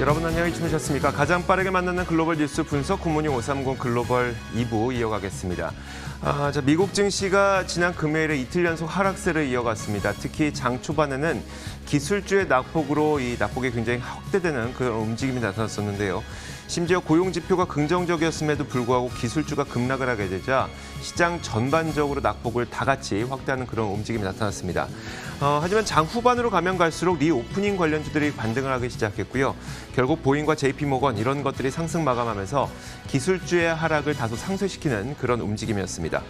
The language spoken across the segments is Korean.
여러분 안녕히 주무셨습니까? 가장 빠르게 만나는 글로벌 뉴스 분석 굿모닝 530 글로벌 2부 이어가겠습니다. 미국 증시가 지난 금요일에 이틀 연속 하락세를 이어갔습니다. 특히 장 초반에는 기술주의 낙폭으로 이 낙폭이 굉장히 확대되는 그런 움직임이 나타났었는데요. 심지어 고용 지표가 긍정적이었음에도 불구하고 기술주가 급락을 하게 되자 시장 전반적으로 낙폭을 다 같이 확대하는 그런 움직임이 나타났습니다. 하지만 장 후반으로 가면 갈수록 리오프닝 관련주들이 반등을 하기 시작했고요. 결국 보잉과 JP모건 이런 것들이 상승 마감하면서 기술주의 하락을 다소 상쇄시키는 그런 움직임이었습니다.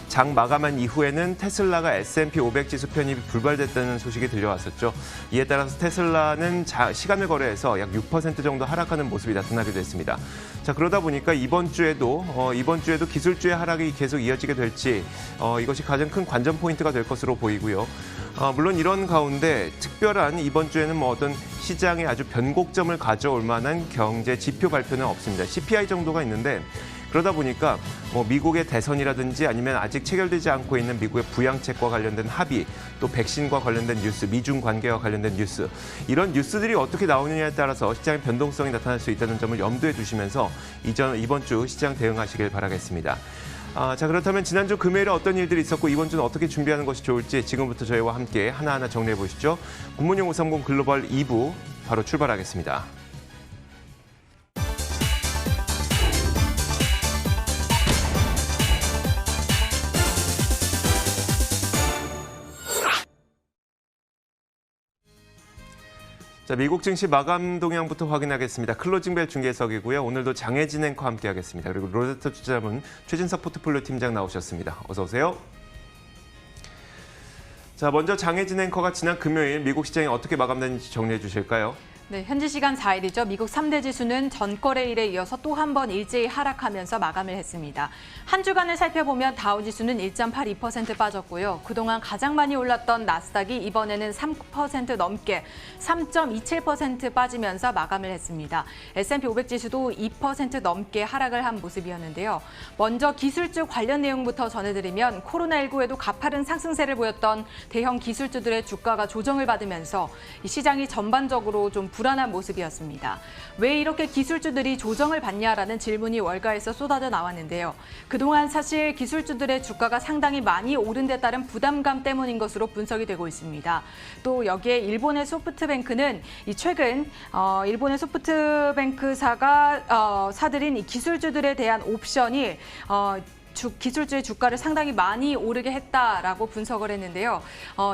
장 마감한 이후에는 테슬라가 S&P 500 지수 편입이 불발됐다는 소식이 들려왔었죠. 이에 따라서 테슬라는 시간을 거래해서 약 6% 정도 하락하는 모습이 나타나게 됐습니다. 자, 그러다 보니까 이번 주에도 기술주의 하락이 계속 이어지게 될지 이것이 가장 큰 관전 포인트가 될 것으로 보이고요. 물론 이런 가운데 특별한 이번 주에는 어떤 시장에 아주 변곡점을 가져올 만한 경제 지표 발표는 없습니다. CPI 정도가 있는데 그러다 보니까 미국의 대선이라든지 아니면 아직 체결되지 않고 있는 미국의 부양책과 관련된 합의, 또 백신과 관련된 뉴스, 미중 관계와 관련된 뉴스, 이런 뉴스들이 어떻게 나오느냐에 따라서 시장의 변동성이 나타날 수 있다는 점을 염두에 두시면서 이번 주 시장 대응하시길 바라겠습니다. 자, 그렇다면 지난주 금요일에 어떤 일들이 있었고 이번 주는 어떻게 준비하는 것이 좋을지 지금부터 저희와 함께 하나하나 정리해 보시죠. 굿모닝 530 글로벌 2부 바로 출발하겠습니다. 자, 미국 증시 마감 동향부터 확인하겠습니다. 클로징벨 중계석이고요. 오늘도 장혜진 앵커와 함께하겠습니다. 그리고 로제터 투자자분 최진석 포트폴리오 팀장 나오셨습니다. 어서 오세요. 자, 먼저 장혜진 앵커가 지난 금요일 미국 시장이 어떻게 마감됐는지 정리해 주실까요? 네, 현지 시간 4일이죠. 미국 3대 지수는 전거래일에 이어서 또 한 번 일제히 하락하면서 마감을 했습니다. 한 주간을 살펴보면 다우지수는 1.82% 빠졌고요. 그동안 가장 많이 올랐던 나스닥이 이번에는 3% 넘게 3.27% 빠지면서 마감을 했습니다. S&P 500 지수도 2% 넘게 하락을 한 모습이었는데요. 먼저 기술주 관련 내용부터 전해드리면 코로나19에도 가파른 상승세를 보였던 대형 기술주들의 주가가 조정을 받으면서 이 시장이 전반적으로 좀 불안한 모습이었습니다. 왜 이렇게 기술주들이 조정을 받냐라는 질문이 월가에서 쏟아져 나왔는데요. 그동안 사실 기술주들의 주가가 상당히 많이 오른 데 따른 부담감 때문인 것으로 분석이 되고 있습니다. 또 여기에 일본의 소프트뱅크는 최근 일본의 소프트뱅크사가 사들인 이 기술주들에 대한 옵션이 기술주의 주가를 상당히 많이 오르게 했다라고 분석을 했는데요.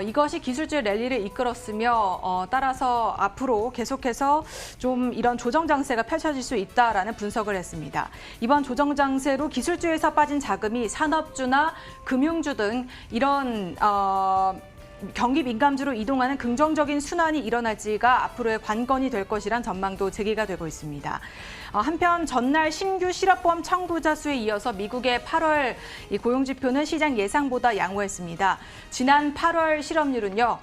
이것이 기술주의 랠리를 이끌었으며 따라서 앞으로 계속해서 좀 이런 조정 장세가 펼쳐질 수 있다라는 분석을 했습니다. 이번 조정 장세로 기술주에서 빠진 자금이 산업주나 금융주 등 이런 경기 민감주로 이동하는 긍정적인 순환이 일어날지가 앞으로의 관건이 될 것이란 전망도 제기가 되고 있습니다. 한편 전날 신규 실업보험 청구자 수에 이어서 미국의 8월 고용지표는 시장 예상보다 양호했습니다. 지난 8월 실업률은요.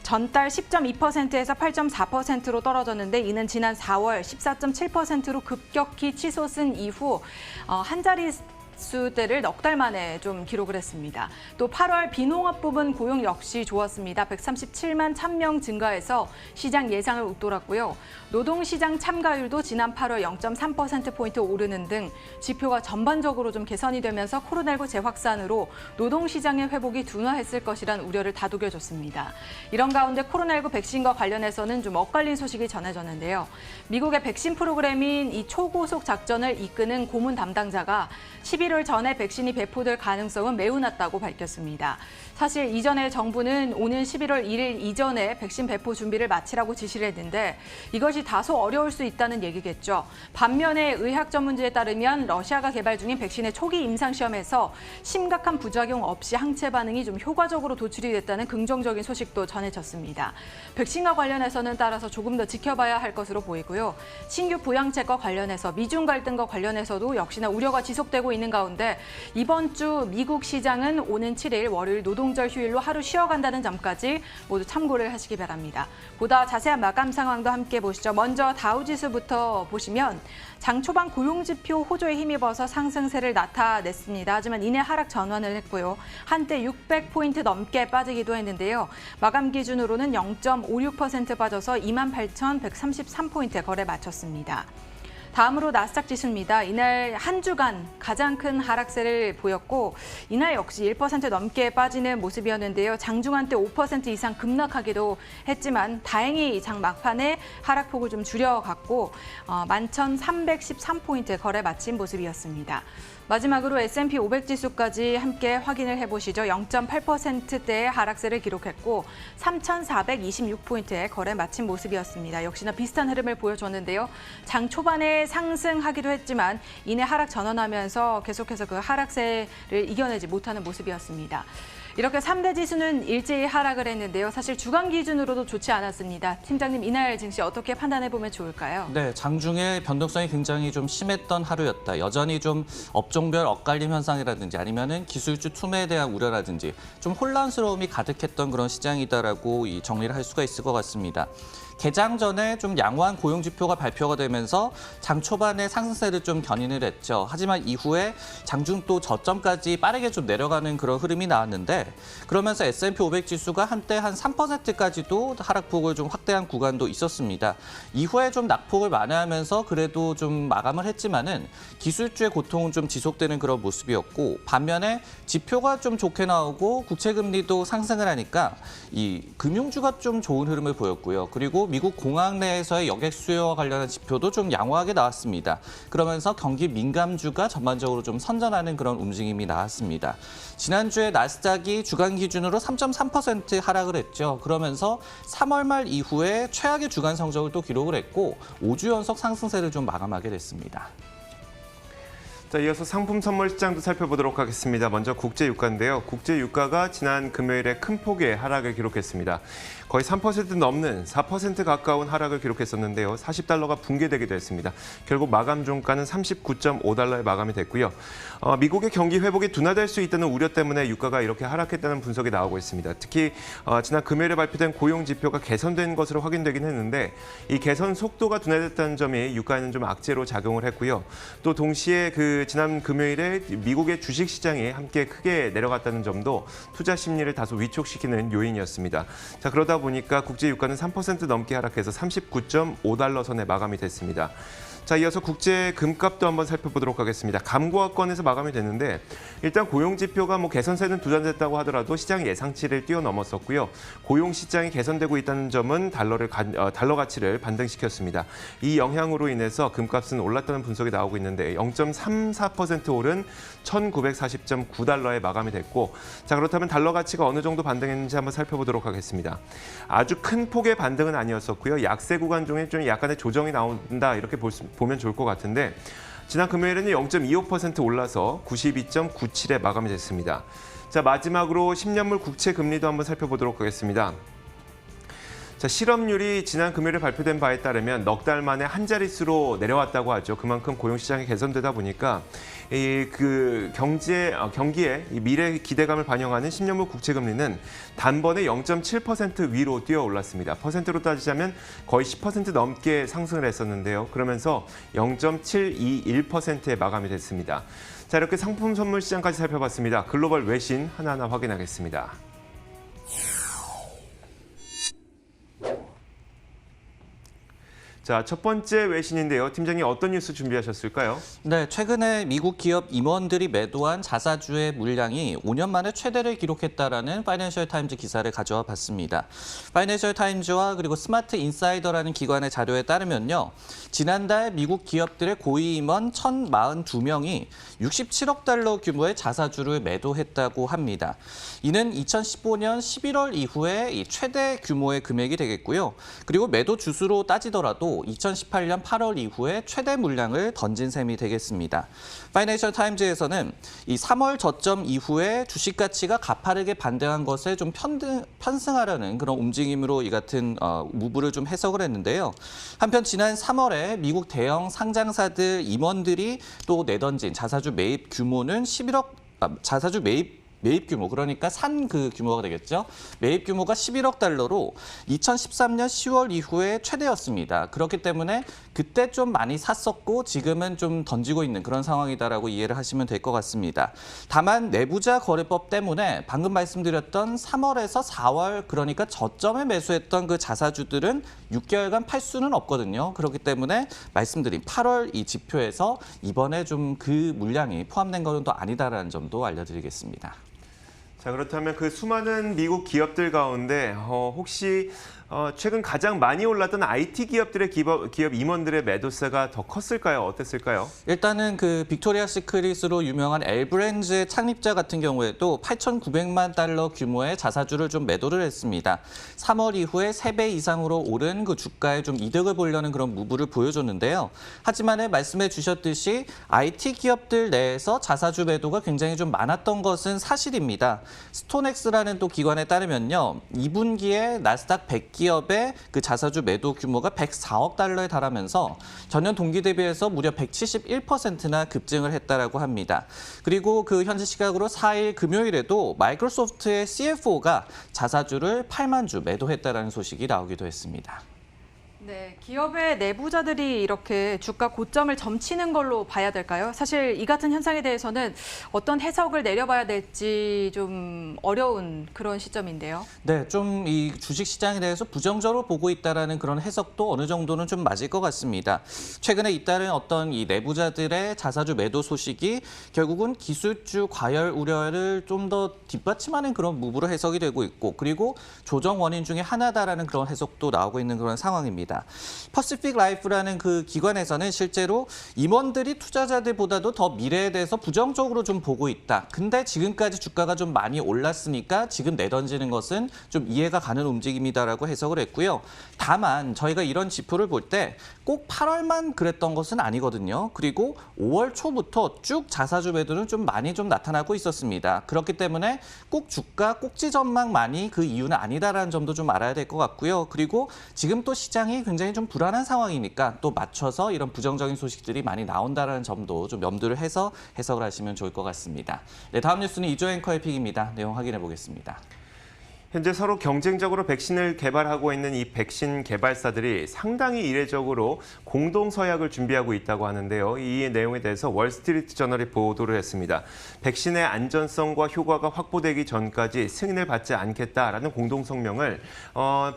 전달 10.2%에서 8.4%로 떨어졌는데 이는 지난 4월 14.7%로 급격히 치솟은 이후 한 자리 수대를 넉 달 만에 좀 기록을 했습니다. 또 8월 비농업 부분 고용 역시 좋았습니다. 137만 1000명 증가해서 시장 예상을 웃돌았고요. 노동시장 참가율도 지난 8월 0.3%포인트 오르는 등 지표가 전반적으로 좀 개선이 되면서 코로나19 재확산으로 노동시장의 회복이 둔화했을 것이란 우려를 다독여줬습니다. 이런 가운데 코로나19 백신과 관련해서는 좀 엇갈린 소식이 전해졌는데요. 미국의 백신 프로그램인 이 초고속 작전을 이끄는 고문 담당자가 11월 전에 백신이 배포될 가능성은 매우 낮다고 밝혔습니다. 사실 이전에 정부는 오는 11월 1일 이전에 백신 배포 준비를 마치라고 지시를 했는데 이것이 다소 어려울 수 있다는 얘기겠죠. 반면에 의학 전문지에 따르면 러시아가 개발 중인 백신의 초기 임상시험에서 심각한 부작용 없이 항체 반응이 좀 효과적으로 도출이 됐다는 긍정적인 소식도 전해졌습니다. 백신과 관련해서는 따라서 조금 더 지켜봐야 할 것으로 보이고요. 신규 부양책과 관련해서 미중 갈등과 관련해서도 역시나 우려가 지속되고 있는 가운데 이번 주 미국 시장은 오는 7일 월요일 노동절 휴일로 하루 쉬어간다는 점까지 모두 참고를 하시기 바랍니다. 보다 자세한 마감 상황도 함께 보시죠. 먼저 다우지수부터 보시면 장 초반 고용지표 호조에 힘입어서 상승세를 나타냈습니다. 하지만 이내 하락 전환을 했고요. 한때 600포인트 넘게 빠지기도 했는데요. 마감 기준으로는 0.56% 빠져서 28,133포인트에 거래 마쳤습니다. 다음으로 나스닥 지수입니다. 이날 한 주간 가장 큰 하락세를 보였고 이날 역시 1% 넘게 빠지는 모습이었는데요. 장중한 때 5% 이상 급락하기도 했지만 다행히 장 막판에 하락폭을 좀 줄여갔고 11,313포인트에 거래 마친 모습이었습니다. 마지막으로 S&P 500 지수까지 함께 확인을 해보시죠. 0.8%대의 하락세를 기록했고 3,426포인트에 거래 마친 모습이었습니다. 역시나 비슷한 흐름을 보여줬는데요. 장 초반에 상승하기도 했지만 이내 하락 전환하면서 계속해서 그 하락세를 이겨내지 못하는 모습이었습니다. 이렇게 3대 지수는 일제히 하락을 했는데요. 사실 주간 기준으로도 좋지 않았습니다. 팀장님, 이날 증시 어떻게 판단해보면 좋을까요? 네, 장중에 변동성이 굉장히 좀 심했던 하루였다. 여전히 좀 업종별 엇갈림 현상이라든지 아니면은 기술주 투매에 대한 우려라든지 좀 혼란스러움이 가득했던 그런 시장이다라고 정리를 할 수가 있을 것 같습니다. 개장 전에 좀 양호한 고용 지표가 발표가 되면서 장 초반에 상승세를 좀 견인을 했죠. 하지만 이후에 장중 또 저점까지 빠르게 좀 내려가는 그런 흐름이 나왔는데 그러면서 S&P 500 지수가 한때 한 3%까지도 하락폭을 좀 확대한 구간도 있었습니다. 이후에 좀 낙폭을 만회하면서 그래도 좀 마감을 했지만은 기술주의 고통은 좀 지속되는 그런 모습이었고 반면에 지표가 좀 좋게 나오고 국채 금리도 상승을 하니까 이 금융주가 좀 좋은 흐름을 보였고요. 그리고 미국 공항 내에서의 여객 수요와 관련한 지표도 좀 양호하게 나왔습니다. 그러면서 경기 민감주가 전반적으로 좀 선전하는 그런 움직임이 나왔습니다. 지난주에 나스닥이 주간 기준으로 3.3% 하락을 했죠. 그러면서 3월 말 이후에 최악의 주간 성적을 또 기록을 했고 5주 연속 상승세를 좀 마감하게 됐습니다. 자, 이어서 상품 선물 시장도 살펴보도록 하겠습니다. 먼저 국제 유가인데요. 국제 유가가 지난 금요일에 큰 폭의 하락을 기록했습니다. 거의 3% 넘는 4% 가까운 하락을 기록했었는데요. 40달러가 붕괴되기도 했습니다. 결국 마감 종가는 39.5달러에 마감이 됐고요. 미국의 경기 회복이 둔화될 수 있다는 우려 때문에 유가가 이렇게 하락했다는 분석이 나오고 있습니다. 특히 지난 금요일에 발표된 고용 지표가 개선된 것으로 확인되긴 했는데 이 개선 속도가 둔화됐다는 점이 유가에는 좀 악재로 작용을 했고요. 또 동시에 지난 금요일에 미국의 주식 시장이 함께 크게 내려갔다는 점도 투자 심리를 다소 위축시키는 요인이었습니다. 자, 그러다 보니까 국제 유가는 3% 넘게 하락해서 39.5달러 선에 마감이 됐습니다. 자, 이어서 국제 금값도 한번 살펴보도록 하겠습니다. 감고학권에서 마감이 됐는데 일단 고용 지표가 개선세는 두전됐다고 하더라도 시장 예상치를 뛰어넘었었고요. 고용 시장이 개선되고 있다는 점은 달러 가치를 반등시켰습니다. 이 영향으로 인해서 금값은 올랐다는 분석이 나오고 있는데 0.34% 오른 1,940.9달러에 마감이 됐고 자, 그렇다면 달러 가치가 어느 정도 반등했는지 한번 살펴보도록 하겠습니다. 아주 큰 폭의 반등은 아니었었고요. 약세 구간 중에 좀 약간의 조정이 나온다 이렇게 보면 좋을 것 같은데 지난 금요일에는 0.25% 올라서 92.97에 마감이 됐습니다. 자, 마지막으로 10년물 국채 금리도 한번 살펴보도록 하겠습니다. 자, 실업률이 지난 금요일에 발표된 바에 따르면 넉 달 만에 한 자릿수로 내려왔다고 하죠. 그만큼 고용 시장이 개선되다 보니까 경기에 미래 기대감을 반영하는 10년물 국채 금리는 단번에 0.7% 위로 뛰어 올랐습니다. 퍼센트로 따지자면 거의 10% 넘게 상승을 했었는데요. 그러면서 0.721%에 마감이 됐습니다. 자, 이렇게 상품 선물 시장까지 살펴봤습니다. 글로벌 외신 하나하나 확인하겠습니다. 자, 첫 번째 외신인데요. 팀장님 어떤 뉴스 준비하셨을까요? 네, 최근에 미국 기업 임원들이 매도한 자사주의 물량이 5년 만에 최대를 기록했다라는 파이낸셜 타임즈 기사를 가져와 봤습니다. 파이낸셜 타임즈와 그리고 스마트 인사이더라는 기관의 자료에 따르면요. 지난달 미국 기업들의 고위 임원 1,042명이 67억 달러 규모의 자사주를 매도했다고 합니다. 이는 2015년 11월 이후에 최대 규모의 금액이 되겠고요. 그리고 매도 주수로 따지더라도 기준으로 2018년 8월 이후에 최대 물량을 던진 셈이 되겠습니다. 파이낸셜 타임즈에서는 이 3월 저점 이후에 주식 가치가 가파르게 반등한 것에 좀 편승하려는 그런 움직임으로 이 같은 무브를 좀 해석을 했는데요. 한편 지난 3월에 미국 대형 상장사들 임원들이 또 내던진 자사주 매입 규모는 11억 자사주 매입 규모, 그러니까 산 그 규모가 되겠죠. 매입 규모가 11억 달러로 2013년 10월 이후에 최대였습니다. 그렇기 때문에 그때 좀 많이 샀었고 지금은 좀 던지고 있는 그런 상황이다라고 이해를 하시면 될 것 같습니다. 다만 내부자 거래법 때문에 방금 말씀드렸던 3월에서 4월, 그러니까 저점에 매수했던 그 자사주들은 6개월간 팔 수는 없거든요. 그렇기 때문에 말씀드린 8월 이 지표에서 이번에 좀 그 물량이 포함된 것은 또 아니다라는 점도 알려드리겠습니다. 자, 그렇다면 그 수많은 미국 기업들 가운데 혹시 최근 가장 많이 올랐던 IT 기업들의 기업 임원들의 매도세가 더 컸을까요? 어땠을까요? 일단은 그 빅토리아 시크릿으로 유명한 엘브랜즈의 창립자 같은 경우에도 8,900만 달러 규모의 자사주를 좀 매도를 했습니다. 3월 이후에 3배 이상으로 오른 그 주가에 좀 이득을 보려는 그런 무브를 보여줬는데요. 하지만 말씀해 주셨듯이 IT 기업들 내에서 자사주 매도가 굉장히 좀 많았던 것은 사실입니다. 스톤엑스라는 또 기관에 따르면요, 2분기에 나스닥 100기업의 그 자사주 매도 규모가 104억 달러에 달하면서 전년 동기 대비해서 무려 171%나 급증을 했다라고 합니다. 그리고 그 현지 시각으로 4일 금요일에도 마이크로소프트의 CFO가 자사주를 8만 주 매도했다라는 소식이 나오기도 했습니다. 네, 기업의 내부자들이 이렇게 주가 고점을 점치는 걸로 봐야 될까요? 사실 이 같은 현상에 대해서는 어떤 해석을 내려봐야 될지 좀 어려운 그런 시점인데요. 네, 좀 이 주식 시장에 대해서 부정적으로 보고 있다라는 그런 해석도 어느 정도는 좀 맞을 것 같습니다. 최근에 잇따른 어떤 이 내부자들의 자사주 매도 소식이 결국은 기술주 과열 우려를 좀 더 뒷받침하는 그런 무브로 해석이 되고 있고, 그리고 조정 원인 중에 하나다라는 그런 해석도 나오고 있는 그런 상황입니다. 퍼시픽 라이프라는 그 기관에서는 실제로 임원들이 투자자들보다도 더 미래에 대해서 부정적으로 좀 보고 있다. 근데 지금까지 주가가 좀 많이 올랐으니까 지금 내던지는 것은 좀 이해가 가는 움직임이다라고 해석을 했고요. 다만 저희가 이런 지표를 볼 때 꼭 8월만 그랬던 것은 아니거든요. 그리고 5월 초부터 쭉 자사주 매도는 좀 많이 좀 나타나고 있었습니다. 그렇기 때문에 꼭 주가 꼭지 전망만이 그 이유는 아니다라는 점도 좀 알아야 될 것 같고요. 그리고 지금 또 시장이 굉장히 좀 불안한 상황이니까 또 맞춰서 이런 부정적인 소식들이 많이 나온다라는 점도 좀 염두를 해서 해석을 하시면 좋을 것 같습니다. 네, 다음 뉴스는 이조 앵커의 픽입니다. 내용 확인해 보겠습니다. 현재 서로 경쟁적으로 백신을 개발하고 있는 이 백신 개발사들이 상당히 이례적으로 공동 서약을 준비하고 있다고 하는데요. 이 내용에 대해서 월스트리트 저널이 보도를 했습니다. 백신의 안전성과 효과가 확보되기 전까지 승인을 받지 않겠다라는 공동 성명을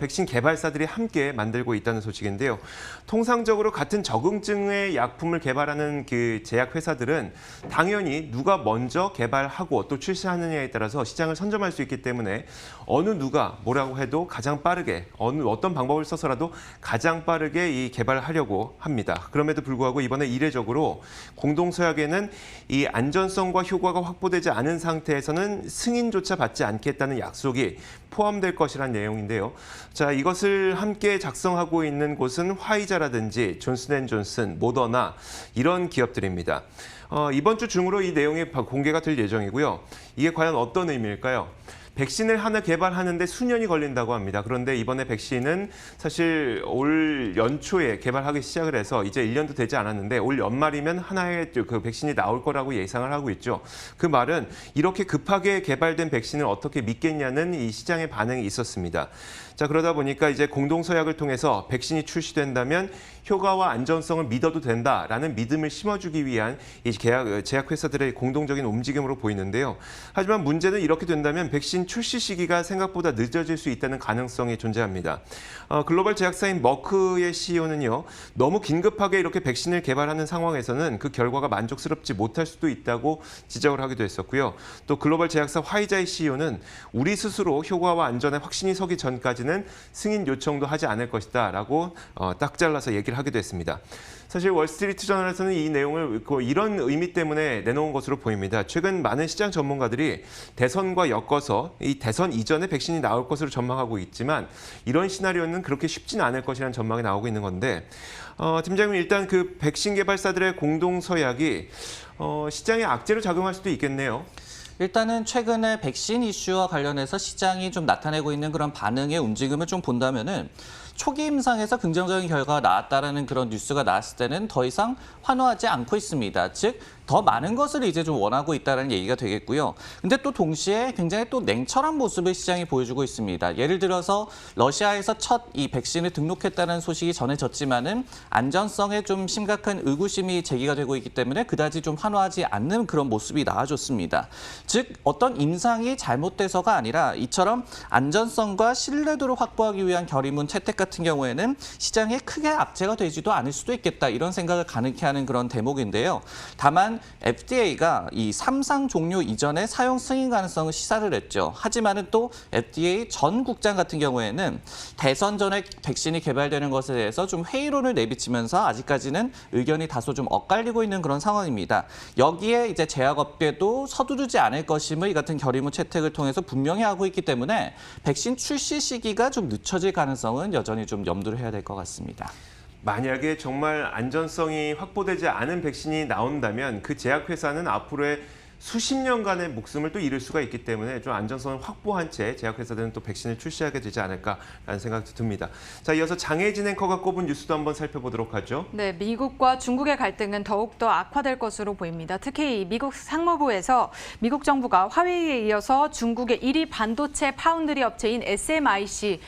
백신 개발사들이 함께 만들고 있다는 소식인데요. 통상적으로 같은 적응증의 약품을 개발하는 그 제약 회사들은 당연히 누가 먼저 개발하고 또 출시하느냐에 따라서 시장을 선점할 수 있기 때문에 어느 누가 뭐라고 해도 가장 빠르게 어떤 방법을 써서라도 가장 빠르게 이 개발하려고 합니다. 그럼에도 불구하고 이번에 이례적으로 공동서약에는 이 안전성과 효과가 확보되지 않은 상태에서는 승인조차 받지 않겠다는 약속이 포함될 것이란 내용인데요. 자, 이것을 함께 작성하고 있는 곳은 화이자라든지 존슨앤존슨, 모더나 이런 기업들입니다. 이번 주 중으로 이 내용이 공개가 될 예정이고요. 이게 과연 어떤 의미일까요? 백신을 하나 개발하는데 수년이 걸린다고 합니다. 그런데 이번에 백신은 사실 올 연초에 개발하기 시작을 해서 이제 1년도 되지 않았는데 올 연말이면 하나의 그 백신이 나올 거라고 예상을 하고 있죠. 그 말은 이렇게 급하게 개발된 백신을 어떻게 믿겠냐는 이 시장의 반응이 있었습니다. 자, 그러다 보니까 이제 공동서약을 통해서 백신이 출시된다면 효과와 안전성을 믿어도 된다라는 믿음을 심어주기 위한 이 제약회사들의 공동적인 움직임으로 보이는데요. 하지만 문제는 이렇게 된다면 백신 출시 시기가 생각보다 늦어질 수 있다는 가능성이 존재합니다. 글로벌 제약사인 머크의 CEO는요, 너무 긴급하게 이렇게 백신을 개발하는 상황에서는 그 결과가 만족스럽지 못할 수도 있다고 지적을 하기도 했었고요. 또 글로벌 제약사 화이자의 CEO는 우리 스스로 효과와 안전에 확신이 서기 전까지는 승인 요청도 하지 않을 것이다라고 딱 잘라서 얘기를 하기도 했습니다. 사실 월스트리트 저널에서는 이 내용을 이런 의미 때문에 내놓은 것으로 보입니다. 최근 많은 시장 전문가들이 대선과 엮어서 이 대선 이전에 백신이 나올 것으로 전망하고 있지만 이런 시나리오는 그렇게 쉽진 않을 것이라는 전망이 나오고 있는 건데 팀장님 일단 그 백신 개발사들의 공동 서약이 시장의 악재로 작용할 수도 있겠네요. 일단은 최근에 백신 이슈와 관련해서 시장이 좀 나타내고 있는 그런 반응의 움직임을 좀 본다면은 초기 임상에서 긍정적인 결과가 나왔다라는 그런 뉴스가 나왔을 때는 더 이상 환호하지 않고 있습니다. 즉, 더 많은 것을 이제 좀 원하고 있다는 얘기가 되겠고요. 근데 또 동시에 굉장히 또 냉철한 모습을 시장이 보여주고 있습니다. 예를 들어서 러시아에서 첫 이 백신을 등록했다는 소식이 전해졌지만은 안전성에 좀 심각한 의구심이 제기가 되고 있기 때문에 그다지 좀 환호하지 않는 그런 모습이 나와줬습니다. 즉, 어떤 임상이 잘못돼서가 아니라 이처럼 안전성과 신뢰도를 확보하기 위한 결의문 채택 같은 경우에는 시장에 크게 악재가 되지도 않을 수도 있겠다 이런 생각을 가능케 하는 그런 대목인데요. 다만 FDA가 이 3상 종료 이전에 사용 승인 가능성을 시사를 했죠. 하지만은 또 FDA 전 국장 같은 경우에는 대선 전에 백신이 개발되는 것에 대해서 좀 회의론을 내비치면서 아직까지는 의견이 다소 좀 엇갈리고 있는 그런 상황입니다. 여기에 이제 제약업계도 서두르지 않을 것임을 이 같은 결의문 채택을 통해서 분명히 하고 있기 때문에 백신 출시 시기가 좀 늦춰질 가능성은 여전히 좀 염두를 해야 될 것 같습니다. 만약에 정말 안전성이 확보되지 않은 백신이 나온다면 그 제약회사는 앞으로의 수십 년간의 목숨을 또 잃을 수가 있기 때문에 좀 안전성을 확보한 채 제약회사들은 또 백신을 출시하게 되지 않을까라는 생각도 듭니다. 자, 이어서 장혜진 앵커가 꼽은 뉴스도 한번 살펴보도록 하죠. 네, 미국과 중국의 갈등은 더욱더 악화될 것으로 보입니다. 특히 미국 상무부에서 미국 정부가 화웨이에 이어서 중국의 1위 반도체 파운드리 업체인 SMIC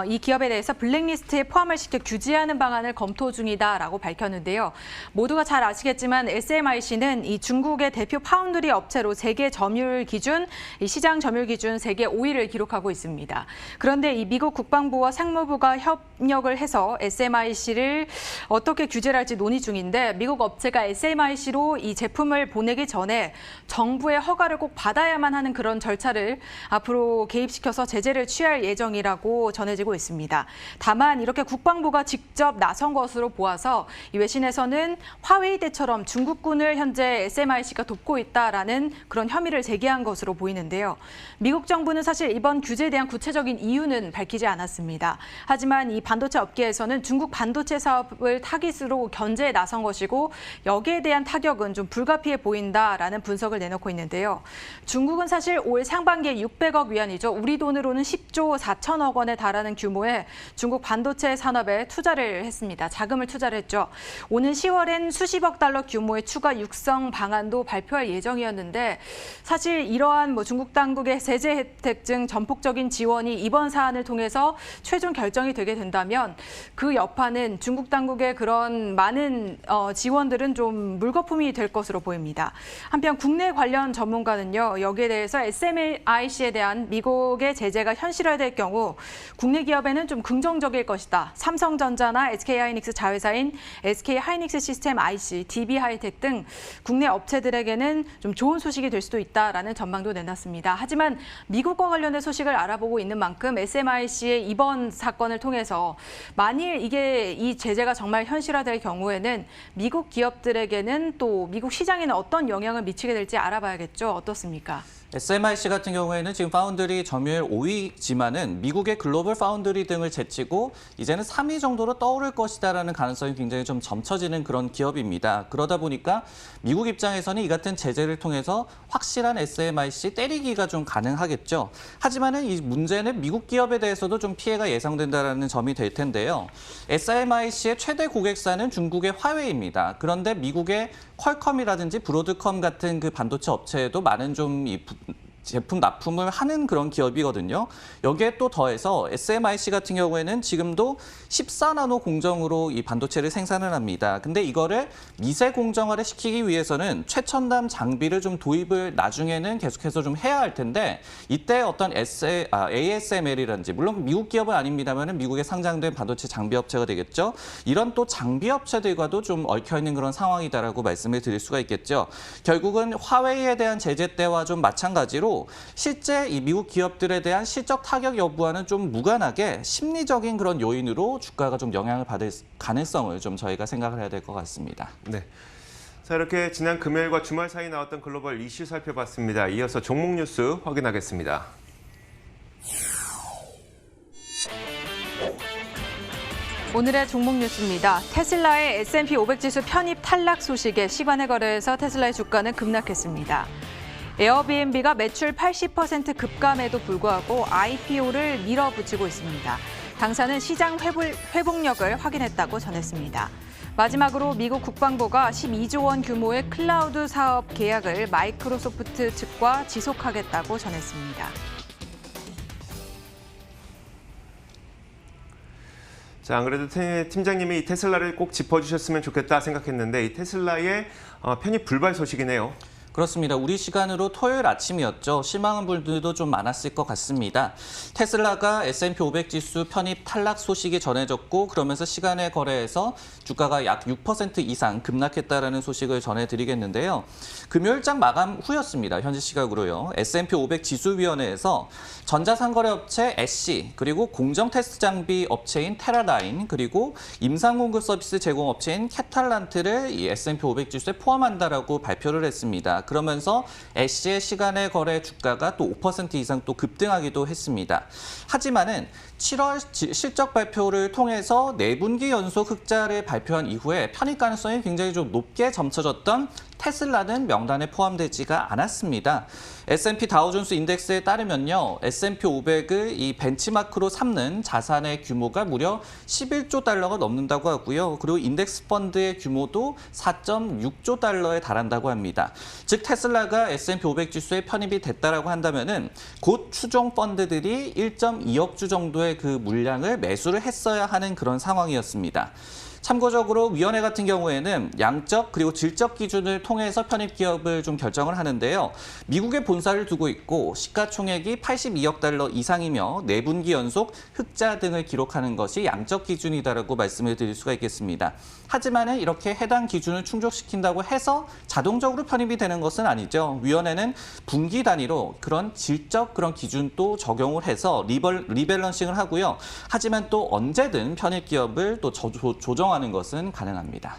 이 기업에 대해서 블랙리스트에 포함을 시켜 규제하는 방안을 검토 중이다라고 밝혔는데요. 모두가 잘 아시겠지만 SMIC는 이 중국의 대표 파운드리 업체로 세계 점유율 기준, 시장 점유율 기준 세계 5위를 기록하고 있습니다. 그런데 이 미국 국방부와 상무부가 협력을 해서 SMIC를 어떻게 규제를 할지 논의 중인데 미국 업체가 SMIC로 이 제품을 보내기 전에 정부의 허가를 꼭 받아야만 하는 그런 절차를 앞으로 개입시켜서 제재를 취할 예정이라고 전해지고 있습니다. 다만 이렇게 국방부가 직접 나선 것으로 보아서 이 외신에서는 화웨이 때처럼 중국군을 현재 SMIC가 돕고 있다라는 그런 혐의를 제기한 것으로 보이는데요. 미국 정부는 사실 이번 규제에 대한 구체적인 이유는 밝히지 않았습니다. 하지만 이 반도체 업계에서는 중국 반도체 사업을 타깃으로 견제에 나선 것이고 여기에 대한 타격은 좀 불가피해 보인다라는 분석을 내놓고 있는데요. 중국은 사실 올 상반기에 600억 위안이죠. 우리 돈으로는 10조 4천억 원에 달하는 규모의 중국 반도체 산업에 투자를 했습니다. 자금을 투자를 했죠. 오는 10월엔 수십억 달러 규모의 추가 육성 방안도 발표할 예정이었는데 사실 이러한 중국 당국의 세제 혜택 등 전폭적인 지원이 이번 사안을 통해서 최종 결정이 되게 된다면 그 여파는 중국 당국의 그런 많은 지원들은 좀 물거품이 될 것으로 보입니다. 한편 국내 관련 전문가는요. 여기에 대해서 SMIC에 대한 미국의 제재가 현실화될 경우 국내 기업에는 좀 긍정적일 것이다. 삼성전자나 SK하이닉스 자회사인 SK하이닉스 시스템 IC, DB하이텍 등 국내 업체들에게는 좀 좋은 소식이 될 수도 있다라는 전망도 내놨습니다. 하지만 미국과 관련된 소식을 알아보고 있는 만큼 SMIC의 이번 사건을 통해서 만일 이 제재가 정말 현실화될 경우에는 미국 기업들에게는 또 미국 시장에는 어떤 영향을 미치게 될지 알아봐야겠죠. 어떻습니까? SMIC 같은 경우에는 지금 파운드리 점유율 5위지만은 미국의 글로벌 파운드리 등을 제치고 이제는 3위 정도로 떠오를 것이다라는 가능성이 굉장히 좀 점쳐지는 그런 기업입니다. 그러다 보니까 미국 입장에서는 이 같은 제재를 통해서 확실한 SMIC 때리기가 좀 가능하겠죠. 하지만은 이 문제는 미국 기업에 대해서도 좀 피해가 예상된다라는 점이 될 텐데요. SMIC의 최대 고객사는 중국의 화웨이입니다. 그런데 미국의 퀄컴이라든지 브로드컴 같은 그 반도체 업체에도 많은 좀 제품 납품을 하는 그런 기업이거든요. 여기에 또 더해서 SMIC 같은 경우에는 지금도 14나노 공정으로 이 반도체를 생산을 합니다. 근데 이거를 미세 공정화를 시키기 위해서는 최첨단 장비를 좀 도입을 나중에는 계속해서 좀 해야 할 텐데 이때 어떤 ASML이라든지 물론 미국 기업은 아닙니다만 미국에 상장된 반도체 장비 업체가 되겠죠. 이런 또 장비 업체들과도 좀 얽혀있는 그런 상황이다라고 말씀을 드릴 수가 있겠죠. 결국은 화웨이에 대한 제재 때와 좀 마찬가지로 반대로 실제 이 미국 기업들에 대한 실적 타격 여부와는 좀 무관하게 심리적인 그런 요인으로 주가가 좀 영향을 받을 가능성을 좀 저희가 생각을 해야 될 것 같습니다. 네. 자, 이렇게 지난 금요일과 주말 사이 나왔던 글로벌 이슈 살펴봤습니다. 이어서 종목 뉴스 확인하겠습니다. 오늘의 종목 뉴스입니다. 테슬라의 S&P 500 지수 편입 탈락 소식에 시간의 거래에서 테슬라의 주가는 급락했습니다. 에어비앤비가 매출 80% 급감에도 불구하고 IPO를 밀어붙이고 있습니다. 당사는 시장 회복력을 확인했다고 전했습니다. 마지막으로 미국 국방부가 12조 원 규모의 클라우드 사업 계약을 마이크로소프트 측과 지속하겠다고 전했습니다. 자, 안 그래도 팀장님이 이 테슬라를 꼭 짚어주셨으면 좋겠다 생각했는데 이 테슬라의 편입 불발 소식이네요. 그렇습니다. 우리 시간으로 토요일 아침이었죠. 실망한 분들도 좀 많았을 것 같습니다. 테슬라가 S&P 500 지수 편입 탈락 소식이 전해졌고 그러면서 시간의 거래에서 주가가 약 6% 이상 급락했다라는 소식을 전해드리겠는데요. 금요일장 마감 후였습니다. 현지 시각으로요. S&P 500 지수위원회에서 전자상거래업체 애쉬 그리고 공정 테스트 장비 업체인 테라라인 그리고 임상 공급 서비스 제공 업체인 캐탈란트를 이 S&P 500 지수에 포함한다라고 발표를 했습니다. 그러면서 애쉬의 시간의 거래 주가가 또 5% 이상 또 급등하기도 했습니다. 하지만은 7월 실적 발표를 통해서 4분기 연속 흑자를 발표한 이후에 편입 가능성이 굉장히 좀 높게 점쳐졌던 테슬라는 명단에 포함되지가 않았습니다. S&P 다우존스 인덱스에 따르면요. S&P 500을 이 벤치마크로 삼는 자산의 규모가 무려 11조 달러가 넘는다고 하고요. 그리고 인덱스 펀드의 규모도 4.6조 달러에 달한다고 합니다. 즉 테슬라가 S&P 500 지수에 편입이 됐다라고 한다면은 곧 추종 펀드들이 1.2억 주 정도의 그 물량을 매수를 했어야 하는 그런 상황이었습니다. 참고적으로 위원회 같은 경우에는 양적 그리고 질적 기준을 통해서 편입 기업을 좀 결정을 하는데요. 미국에 본사를 두고 있고 시가총액이 82억 달러 이상이며 4분기 연속 흑자 등을 기록하는 것이 양적 기준이다라고 말씀을 드릴 수가 있겠습니다. 하지만 이렇게 해당 기준을 충족시킨다고 해서 자동적으로 편입이 되는 것은 아니죠. 위원회는 분기 단위로 그런 질적 그런 기준도 적용을 해서 리밸런싱을 하고요. 하지만 또 언제든 편입 기업을 또 조정하는 것은 가능합니다.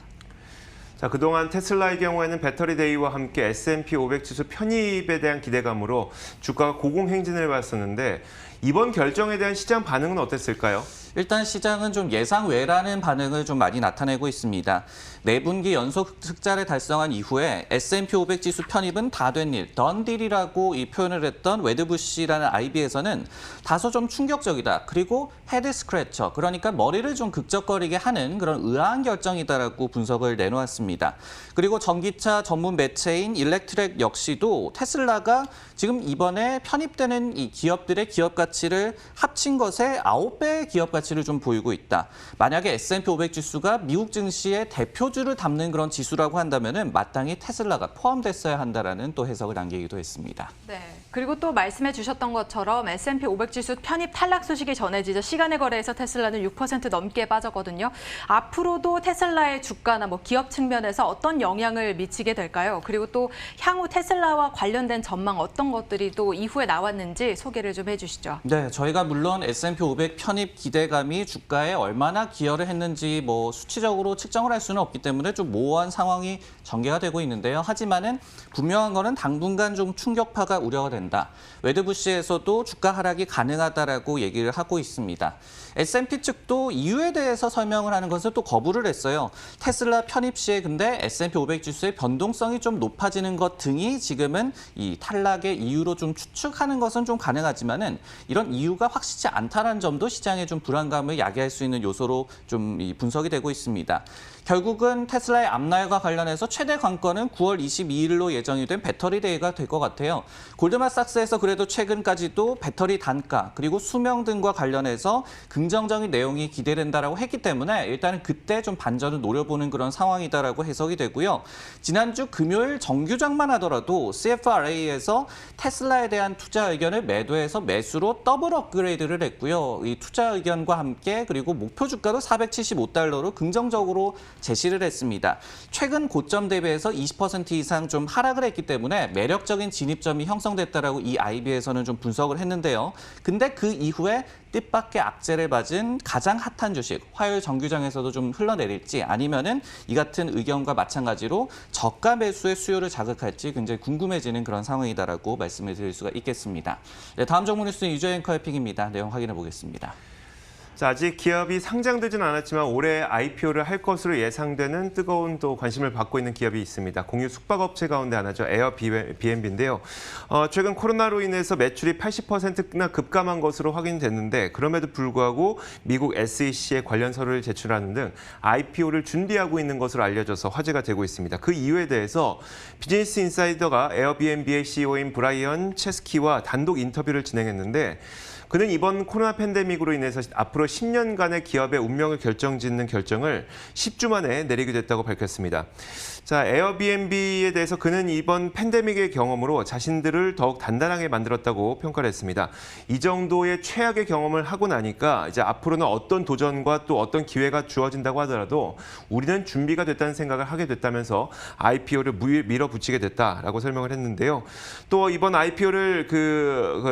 자, 그동안 테슬라의 경우에는 배터리 데이와 함께 S&P 500 지수 편입에 대한 기대감으로 주가가 고공행진을 봤었는데 이번 결정에 대한 시장 반응은 어땠을까요? 일단 시장은 좀 예상 외라는 반응을 좀 많이 나타내고 있습니다. 4분기 연속 흑자를 달성한 이후에 S&P 500 지수 편입은 다 된 일, 던 딜이라고 이 표현을 했던 웨드부시라는 IB에서는 다소 좀 충격적이다. 그리고 헤드 스크래처, 그러니까 머리를 좀 극적거리게 하는 그런 의아한 결정이다라고 분석을 내놓았습니다. 그리고 전기차 전문 매체인 일렉트렉 역시도 테슬라가 지금 이번에 편입되는 이 기업들의 기업 가치를 합친 것에 9배의 기업 가치를 좀 보이고 있다. 만약에 S&P 500 지수가 미국 증시의 대표주를 담는 그런 지수라고 한다면은 마땅히 테슬라가 포함됐어야 한다라는 또 해석을 남기기도 했습니다. 네. 그리고 또 말씀해 주셨던 것처럼 S&P 500 지수 편입 탈락 소식이 전해지자 시간의 거래에서 테슬라는 6% 넘게 빠졌거든요. 앞으로도 테슬라의 주가나 뭐 기업 측면에서 어떤 영향을 미치게 될까요? 그리고 또 향후 테슬라와 관련된 전망 어떤 것들이 또 이후에 나왔는지 소개를 좀 해주시죠. 네, 저희가 물론 S&P 500 편입 기대감이 주가에 얼마나 기여를 했는지 뭐 수치적으로 측정을 할 수는 없기 때문에 좀 모호한 상황이 전개가 되고 있는데요. 하지만은 분명한 거는 당분간 좀 충격파가 우려가 된다. 웨드부시에서도 주가 하락이 가능하다라고 얘기를 하고 있습니다. S&P 측도 이유에 대해서 설명을 하는 것을 또 거부를 했어요. 테슬라 편입 시에 근데 S&P 500 지수의 변동성이 좀 높아지는 것 등이 지금은 이 탈락의 이유로 좀 추측하는 것은 좀 가능하지만은 이런 이유가 확실치 않다는 점도 시장에 좀 불안감을 야기할 수 있는 요소로 좀 분석이 되고 있습니다. 결국은 테슬라의 앞날과 관련해서 최대 관건은 9월 22일로 예정이 된 배터리 데이가 될 것 같아요. 골드만삭스에서 그래도 최근까지도 배터리 단가 그리고 수명 등과 관련해서 긍정적인 내용이 기대된다라고 했기 때문에 일단은 그때 좀 반전을 노려보는 그런 상황이다라고 해석이 되고요. 지난주 금요일 정규장만 하더라도 CFRA에서 테슬라에 대한 투자 의견을 매도해서 매수로 더블 업그레이드를 했고요. 이 투자 의견과 함께 그리고 목표 주가도 475달러로 긍정적으로 제시를 했습니다. 최근 고점 대비해서 20% 이상 좀 하락을 했기 때문에 매력적인 진입점이 형성됐다라고 이 IB에서는 좀 분석을 했는데요. 근데 그 이후에 뜻밖의 악재를 맞은 가장 핫한 주식, 화요일 정규장에서도 좀 흘러내릴지 아니면은 이 같은 의견과 마찬가지로 저가 매수의 수요를 자극할지 굉장히 궁금해지는 그런 상황이다라고 말씀을 드릴 수가 있겠습니다. 네, 다음 종목 뉴스 유재 앵커의 픽입니다. 내용 확인해 보겠습니다. 자, 아직 기업이 상장되진 않았지만 올해 IPO를 할 것으로 예상되는 뜨거운 또 관심을 받고 있는 기업이 있습니다. 공유 숙박업체 가운데 하나죠. 에어비앤비인데요. 최근 코로나로 인해서 매출이 80%나 급감한 것으로 확인됐는데 그럼에도 불구하고 미국 SEC에 관련서를 제출하는 등 IPO를 준비하고 있는 것으로 알려져서 화제가 되고 있습니다. 그 이유에 대해서 비즈니스 인사이더가 에어비앤비의 CEO인 브라이언 체스키와 단독 인터뷰를 진행했는데 그는 이번 코로나 팬데믹으로 인해서 앞으로 10년간의 기업의 운명을 결정짓는 결정을 10주 만에 내리게 됐다고 밝혔습니다. 자, 에어비앤비에 대해서 그는 이번 팬데믹의 경험으로 자신들을 더욱 단단하게 만들었다고 평가를 했습니다. 이 정도의 최악의 경험을 하고 나니까 이제 앞으로는 어떤 도전과 또 어떤 기회가 주어진다고 하더라도 우리는 준비가 됐다는 생각을 하게 됐다면서 IPO를 밀어붙이게 됐다라고 설명을 했는데요. 또 이번 IPO를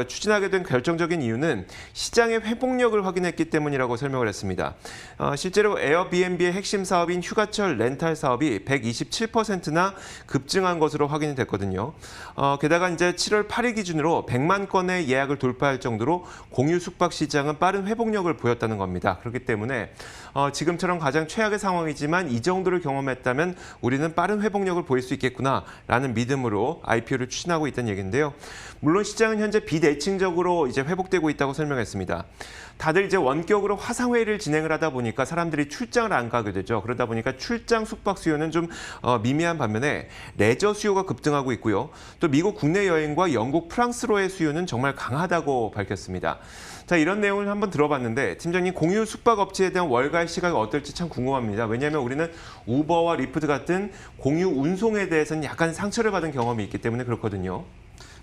추진하게 된 결정적인 이유는 시장의 회복력을 확인했기 때문이라고 설명을 했습니다. 실제로 에어비앤비의 핵심 사업인 휴가철 렌탈 사업이 127%나 급증한 것으로 확인이 됐거든요. 게다가 이제 7월 8일 기준으로 100만 건의 예약을 돌파할 정도로 공유 숙박 시장은 빠른 회복력을 보였다는 겁니다. 그렇기 때문에 지금처럼 가장 최악의 상황이지만 이 정도를 경험했다면 우리는 빠른 회복력을 보일 수 있겠구나라는 믿음으로 IPO를 추진하고 있다는 얘기인데요. 물론 시장은 현재 비대칭적으로 이제 회복되고 있다고 설명했습니다. 다들 이제 원격으로 화상회의를 진행을 하다 보니까 사람들이 출장을 안 가게 되죠. 그러다 보니까 출장 숙박 수요는 좀 미미한 반면에 레저 수요가 급등하고 있고요. 또 미국 국내 여행과 영국, 프랑스로의 수요는 정말 강하다고 밝혔습니다. 자, 이런 내용을 한번 들어봤는데 팀장님, 공유 숙박업체에 대한 월가의 시각이 어떨지 참 궁금합니다. 왜냐하면 우리는 우버와 리프트 같은 공유 운송에 대해서는 약간 상처를 받은 경험이 있기 때문에 그렇거든요.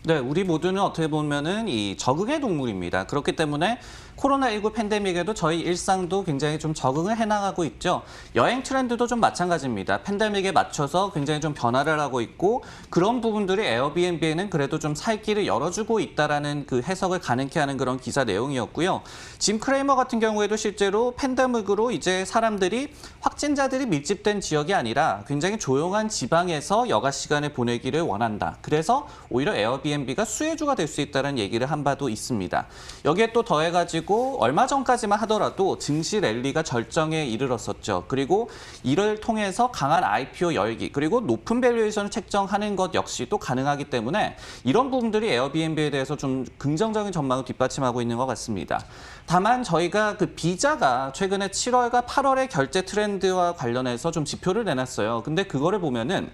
네, 우리 모두는 어떻게 보면은 이 적응의 동물입니다. 그렇기 때문에 코로나19 팬데믹에도 저희 일상도 굉장히 좀 적응을 해나가고 있죠. 여행 트렌드도 좀 마찬가지입니다. 팬데믹에 맞춰서 굉장히 좀 변화를 하고 있고 그런 부분들이 에어비앤비에는 그래도 좀 살 길을 열어주고 있다라는 그 해석을 가능케 하는 그런 기사 내용이었고요. 짐 크레이머 같은 경우에도 실제로 팬데믹으로 이제 사람들이 확진자들이 밀집된 지역이 아니라 굉장히 조용한 지방에서 여가 시간을 보내기를 원한다. 그래서 오히려 에어비앤비가 수혜주가 될 수 있다는 얘기를 한 바도 있습니다. 여기에 또 더해가지고 얼마 전까지만 하더라도 증시 랠리가 절정에 이르렀었죠. 그리고 이를 통해서 강한 IPO 열기 그리고 높은 밸류에이션을 책정하는 것 역시도 가능하기 때문에 이런 부분들이 에어비앤비에 대해서 좀 긍정적인 전망을 뒷받침하고 있는 것 같습니다. 다만 저희가 그 비자가 최근에 7월과 8월의 결제 트렌드와 관련해서 좀 지표를 내놨어요. 근데 그거를 보면은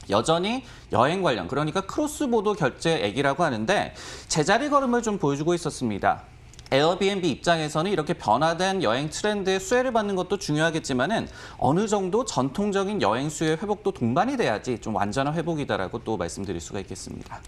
여전히 여행 관련, 그러니까 크로스보더 결제액이라고 하는데 제자리 걸음을 좀 보여주고 있었습니다. 에어비앤비 입장에서는 이렇게 변화된 여행 트렌드에 수혜를 받는 것도 중요하겠지만은 어느 정도 전통적인 여행 수요의 회복도 동반이 돼야지 좀 완전한 회복이다라고 또 말씀드릴 수가 있겠습니다.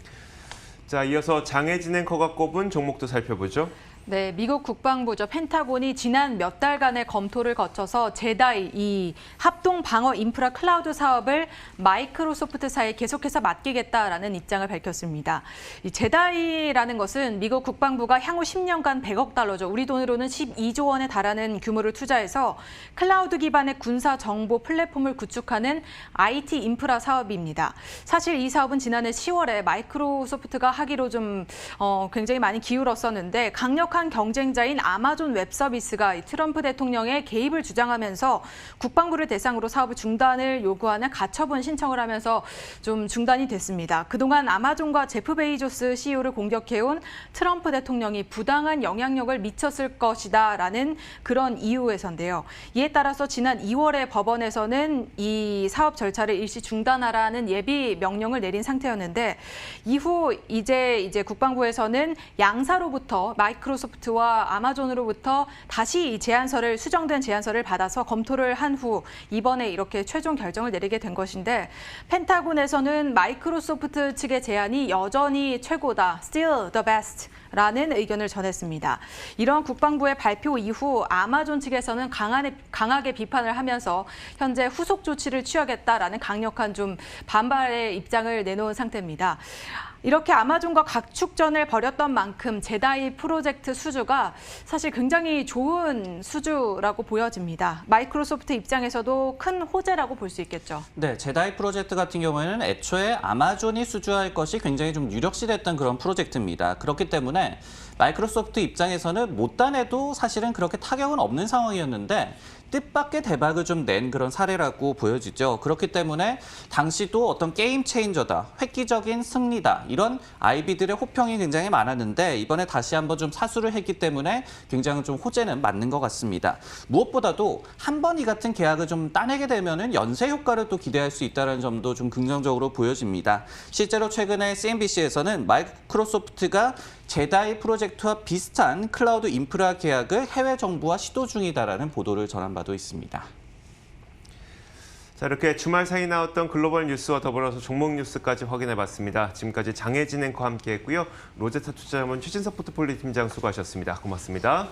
자, 이어서 장혜진 앵커가 꼽은 종목도 살펴보죠. 네, 미국 국방부죠. 펜타곤이 지난 몇 달간의 검토를 거쳐서 제다이, 이 합동 방어 인프라 클라우드 사업을 마이크로소프트사에 계속해서 맡기겠다라는 입장을 밝혔습니다. 이 제다이라는 것은 미국 국방부가 향후 10년간 100억 달러죠. 우리 돈으로는 12조 원에 달하는 규모를 투자해서 클라우드 기반의 군사 정보 플랫폼을 구축하는 IT 인프라 사업입니다. 사실 이 사업은 지난해 10월에 마이크로소프트가 하기로 좀 굉장히 많이 기울었었는데 강력한 경쟁자인 아마존 웹 서비스가 트럼프 대통령의 개입을 주장하면서 국방부를 대상으로 사업의 중단을 요구하는 가처분 신청을 하면서 좀 중단이 됐습니다. 그동안 아마존과 제프 베이조스 CEO를 공격해온 트럼프 대통령이 부당한 영향력을 미쳤을 것이다라는 그런 이유에서인데요. 이에 따라서 지난 2월에 법원에서는 이 사업 절차를 일시 중단하라는 예비 명령을 내린 상태였는데 이후 이제 국방부에서는 양사로부터 마이크로소프트 마이크로소프트와 아마존으로부터 다시 이 수정된 제안서를 받아서 검토를 한 후 이번에 이렇게 최종 결정을 내리게 된 것인데 펜타곤에서는 마이크로소프트 측의 제안이 여전히 최고다, still the best. 라는 의견을 전했습니다. 이런 국방부의 발표 이후 아마존 측에서는 강하게 비판을 하면서 현재 후속 조치를 취하겠다라는 강력한 좀 반발의 입장을 내놓은 상태입니다. 이렇게 아마존과 각축전을 벌였던 만큼 제다이 프로젝트 수주가 사실 굉장히 좋은 수주라고 보여집니다. 마이크로소프트 입장에서도 큰 호재라고 볼 수 있겠죠. 네, 제다이 프로젝트 같은 경우에는 애초에 아마존이 수주할 것이 굉장히 좀 유력시됐던 그런 프로젝트입니다. 그렇기 때문에 마이크로소프트 입장에서는 못 따내도 사실은 그렇게 타격은 없는 상황이었는데 뜻밖의 대박을 좀 낸 그런 사례라고 보여지죠. 그렇기 때문에 당시도 어떤 게임 체인저다, 획기적인 승리다 이런 아이비들의 호평이 굉장히 많았는데 이번에 다시 한번 좀 사수를 했기 때문에 굉장히 좀 호재는 맞는 것 같습니다. 무엇보다도 한 번 이 같은 계약을 좀 따내게 되면은 연쇄 효과를 또 기대할 수 있다는 점도 좀 긍정적으로 보여집니다. 실제로 최근에 CNBC에서는 마이크로소프트가 제다이 프로젝트와 비슷한 클라우드 인프라 계약을 해외 정부와 시도 중이다라는 보도를 전한 바도 있습니다. 자, 이렇게 주말 사이 나왔던 글로벌 뉴스와 더불어서 종목 뉴스까지 확인해봤습니다. 지금까지 장혜진 앵커와 함께했고요. 로제타 투자자문 최진석 포트폴리오 팀장 수고하셨습니다. 고맙습니다.